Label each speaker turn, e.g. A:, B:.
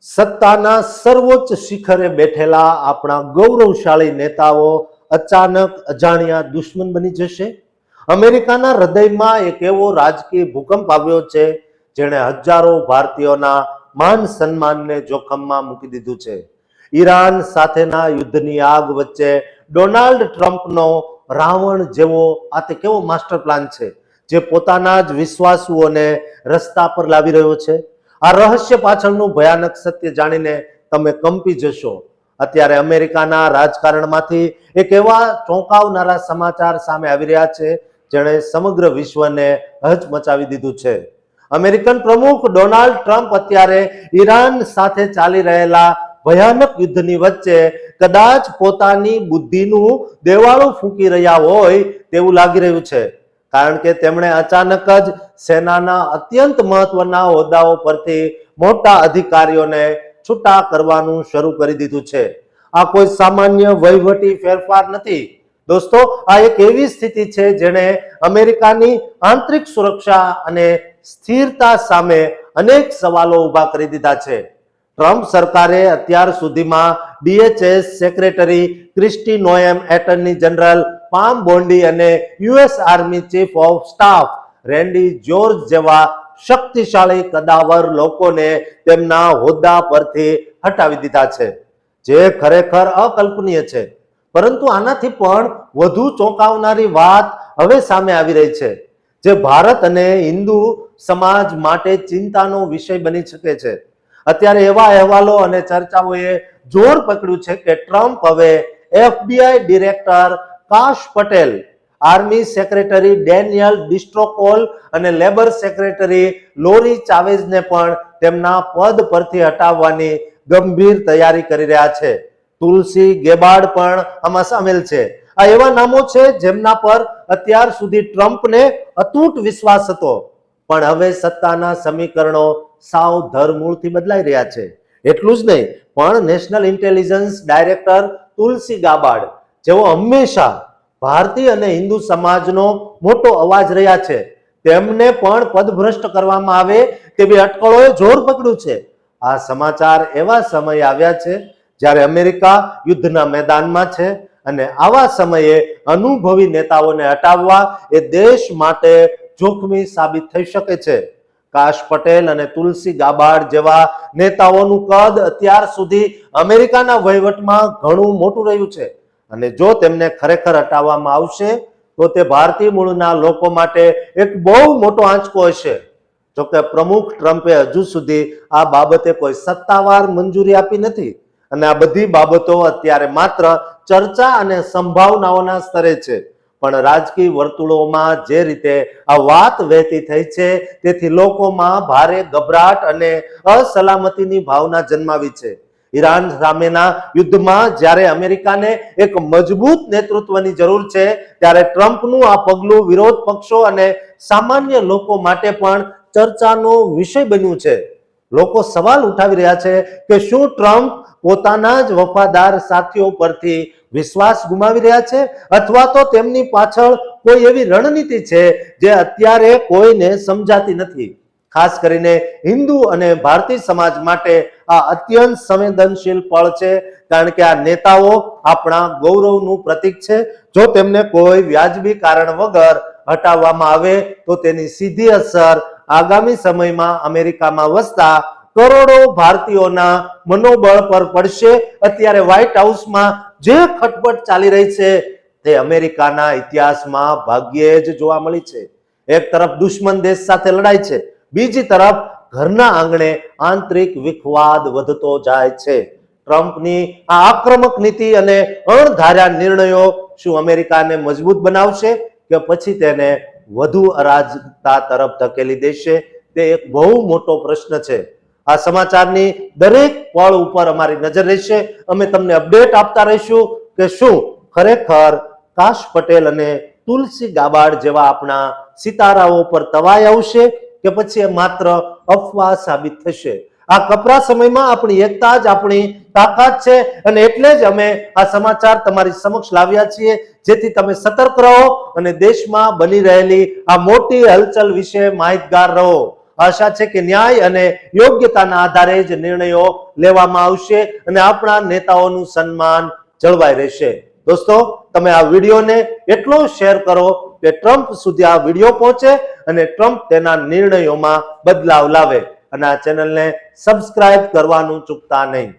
A: સત્તાના સર્વોચ્ચ શિખરે બેઠેલા આપણા ગૌરવશાળી નેતાઓ અચાનક અજાણ્યા દુશ્મન બની જશે. અમેરિકાના હૃદયમાં એક એવો રાજકીય ભૂકંપ આવ્યો છે જેણે હજારો ભારતીયોના માન સન્માનને જોખમમાં મૂકી દીધું છે. ઈરાન સાથેના યુદ્ધની આગ વચ્ચે ડોનાલ્ડ ટ્રમ્પનો રાવણ જેવો આ તે કેવો માસ્ટર પ્લાન છે જે પોતાના જ વિશ્વાસુઓને રસ્તા પર લાવી રહ્યો છે. આ રહસ્ય પાછળનું ભયાનક સત્ય જાણીને તમે કંપી જશો. અત્યારે અમેરિકાના રાજકારણમાંથી એક એવા ચોંકાવનારા સમાચાર સામે આવી રહ્યા છે જેણે સમગ્ર વિશ્વને હચમચાવી દીધું છે. અમેરિકન પ્રમુખ ડોનાલ્ડ ટ્રમ્પ અત્યારે ઈરાન સાથે ચાલી રહેલા ભયાનક યુદ્ધની વચ્ચે કદાચ પોતાની બુદ્ધિનું દેવાળું ફૂંકી રહ્યા હોય તેવું લાગી રહ્યું છે, કારણ કે તેમણે અચાનક જ સેનાના અત્યંત મહત્વના હોદ્દાઓ પરથી મોટા અધિકારીઓને છૂટા કરવાનું શરૂ કરી દીધું છે. આ કોઈ સામાન્ય વહીવટી ફેરફાર નથી દોસ્તો, આ એક એવી સ્થિતિ છે જેણે અમેરિકાની આંતરિક સુરક્ષા અને સ્થિરતા સામે અનેક સવાલો ઊભા કરી દીધા છે. ટ્રમ્પ સરકારે અત્યાર સુધીમાં DHS secretary Kristi Noem, attorney general Pam Bondi અને US army chief of staff Randy George જેવા શક્તિશાળી કદાવર લોકોને તેમના હોદ્દા પરથી હટાવી દીધા છે, જે ખરેખર અકલ્પનીય છે. પરંતુ આનાથી પણ વધુ ચોંકાવનારી વાત હવે સામે આવી રહી છે, જે ભારત અને હિન્દુ સમાજ માટે ચિંતાનો વિષય બની શકે છે. અત્યારે એવા અહેવાલો અને ચર્ચાઓએ જોર પકડ્યું છે કે ટ્રમ્પ હવે FBI director Kash Patel, army secretary Daniel Driscoll અને લેબર સેક્રેટરી લોરી ચાવેઝને પણ તેમના પદ પરથી હટાવવાની ગંભીર તૈયારી કરી રહ્યા છે. તુલસી ગેબાર્ડ પણ આમાં સામેલ છે. આ એવા નામો છે જેમના પર અત્યાર સુધી ટ્રમ્પને અતૂટ વિશ્વાસ હતો, પણ હવે સત્તાના સમીકરણો સાવ ધરમૂળથી બદલાઈ રહ્યા છે. એટલું જ નહીં, પણ નેશનલ ઇન્ટેલિજન્સ ડાયરેક્ટર તુલસી ગાબાર્ડ, જેઓ હંમેશા ભારતીય અને હિન્દુ સમાજનો મોટો અવાજ રહ્યા છે, તેમને પણ પદભ્રષ્ટ કરવામાં આવે તેવી અટકળોએ જોર પકડ્યું છે. આ સમાચાર એવા સમયે આવ્યા છે જ્યારે અમેરિકા યુદ્ધના મેદાનમાં છે અને આવા સમયે અનુભવી નેતાઓને હટાવવા એ દેશ માટે જોખમી સાબિત થઈ શકે છે. કાશ પટેલ અને તુલસી ગાબાર્ડ જેવા નેતાઓનું કદ અત્યાર સુધી અમેરિકાના વહીવટમાં ઘણું મોટું રહ્યું છે, અને જો તેમને ખરેખર હટાવવામાં આવશે તો તે ભારતીય મૂળના લોકો માટે એક બહુ મોટો આંચકો હશે. જોકે પ્રમુખ ટ્રમ્પે હજુ સુધી આ બાબતે કોઈ સત્તાવાર મંજૂરી આપી નથી, અને આ બધી બાબતો અત્યારે માત્ર ચર્ચા અને સંભાવનાઓના સ્તરે છે. પણ રાજકીય વર્તુળોમાં જે રીતે આ વાત વહેતી થઈ છે તેથી લોકોમાં ભારે ગભરાટ અને અસલામતીની ભાવના જન્માવી છે. ઈરાન સામેના યુદ્ધમાં જ્યારે અમેરિકાને એક મજબૂત નેતૃત્વની જરૂર છે, ત્યારે ટ્રમ્પનું આ પગલું વિરોધ પક્ષો અને સામાન્ય લોકો માટે પણ ચર્ચાનો વિષય બન્યું છે. લોકો સવાલ ઉઠાવી રહ્યા છે કે શું ટ્રમ્પ પોતાના જ વફાદાર સાથીઓ પરથી વિશ્વાસ ગુમાવી રહ્યા છે, અથવા તો તેમની પાછળ કોઈ એવી રણનીતિ છે જે અત્યારે કોઈને સમજાતી નથી. ખાસ કરીને હિન્દુ અને ભારતીય સમાજ માટે આ અત્યંત સંવેદનશીલ પળ છે, કારણ કે આ નેતાઓ આપણા ગૌરવનું પ્રતીક છે. જો તેમને કોઈ વ્યાજબી કારણ વગર હટાવવામાં આવે તો તેની સીધી અસર આગામી સમયમાં અમેરિકામાં વસતા કરોડો ભારતીયોના મનોબળ પર પડશે. અત્યારે વ્હાઇટ હાઉસમાં જે ખટપટ ચાલી રહી છે તે અમેરિકાના ઇતિહાસમાં ભાગ્યે જ જોવા મળી છે. એક તરફ દુશ્મન દેશ સાથે લડાઈ છે, બીજી તરફ ઘરના આંગણે આંતરિક વિખવાદ વધતો જાય છે. ટ્રમ્પની આ આક્રમક નીતિ અને અણધાર્યા નિર્ણયો શું અમેરિકાને મજબૂત બનાવશે કે પછી તેને વધુ અરાજકતા તરફ ધકેલી દેશે? તે એક બહુ મોટો પ્રશ્ન છે. આ સમાચારની દરેક પળ ઉપર અમારી નજર રહેશે. અમે તમને અપડેટ આપતા રહીશું કે શું ખરેખર કાશ પટેલ અને તુલસી ગાબાર્ડ જેવા આપણા સિતારાઓ પર તવાઈ આવશે કે પછી એ માત્ર અફવા સાબિત થશે. આ કપરા સમયમાં આપણી એકતા જ આપણી તાકાત છે, અને એટલે જ અમે આ સમાચાર તમારી સમક્ષ લાવ્યા છીએ, જેથી તમે સતર્ક રહો અને દેશમાં બની રહેલી આ મોટી હલચલ વિશે માહિતગાર રહો. આશા છે કે ન્યાય અને યોગ્યતાના આધારે જ નિર્ણયો લેવામાં આવશે અને આપણા નેતાઓનું સન્માન જળવાઈ રહેશે. દોસ્તો, તમે આ વિડીયોને એટલો શેર કરો કે ટ્રમ્પ સુધી આ વિડીયો પહોંચે અને ટ્રમ્પ તેના નિર્ણયોમાં બદલાવ લાવે. અને આ ચેનલને સબસ્ક્રાઇબ કરવાનું ચૂકતા નહીં.